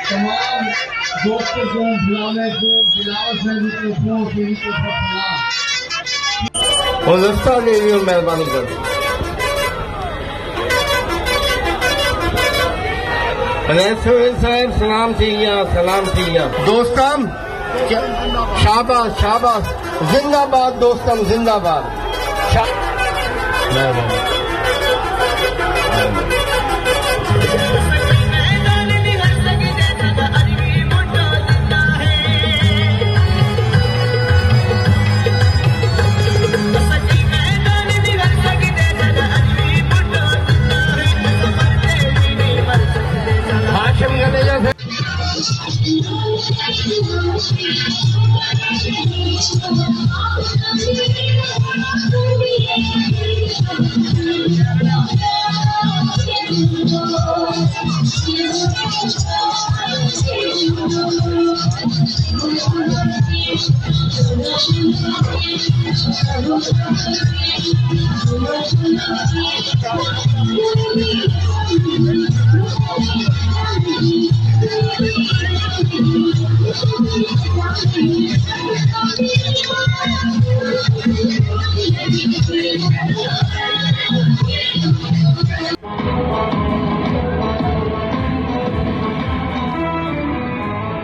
तमाम दोस्तों को बुलाने को बिलावत है मेहरबानी कर साहब सलाम थी दोस्तम शाबाश शाबाश जिंदाबाद दोस्तम जिंदाबाद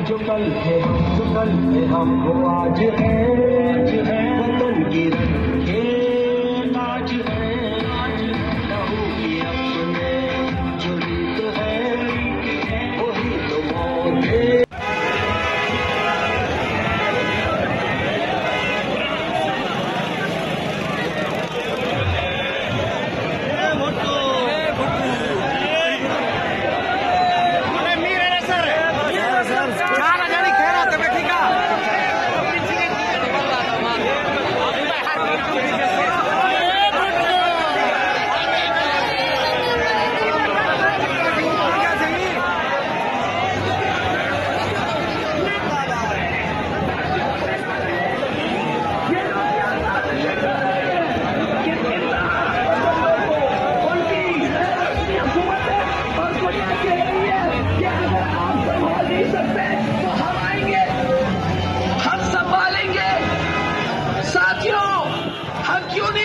जो कल थे हम वो आज है वतन की खेल आज है लहू की अपने जो रीत है वही तो मौत है।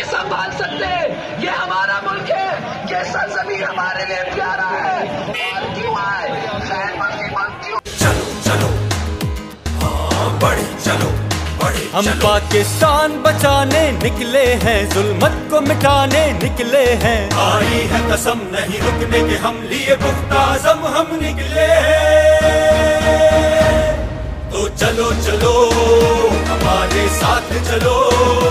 संभाल सकते, ये हमारा मुल्क है, ये सरजमीन हमारे लिए प्यारा है और क्यों आए खैर मुसीबत क्यों। चलो चलो हाँ बढ़ी चलो बढ़ी हम पाकिस्तान बचाने निकले हैं, जुल्मत को मिटाने निकले हैं। आई है कसम नहीं रुकने के, हम लिए पुख्ता अज़म हम निकले हैं। तो चलो चलो हमारे साथ चलो।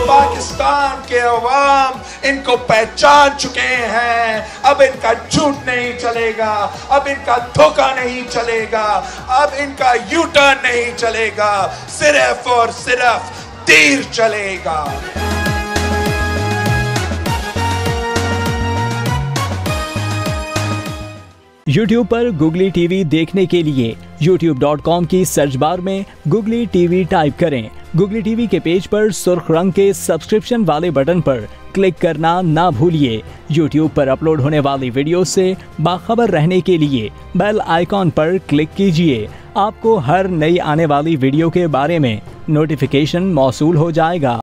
पाकिस्तान के अवाम इनको पहचान चुके हैं, अब इनका झूठ नहीं चलेगा, अब इनका धोखा नहीं चलेगा, अब इनका यू टर्न नहीं चलेगा, सिर्फ और सिर्फ तीर चलेगा। YouTube पर गुगली टीवी देखने के लिए youtube.com की सर्च बार में गुगली टीवी टाइप करें। गुगली टीवी के पेज पर सुर्ख रंग के सब्सक्रिप्शन वाले बटन पर क्लिक करना ना भूलिए। YouTube पर अपलोड होने वाली वीडियो से बाखबर रहने के लिए बेल आइकॉन पर क्लिक कीजिए। आपको हर नई आने वाली वीडियो के बारे में नोटिफिकेशन मौसूल हो जाएगा।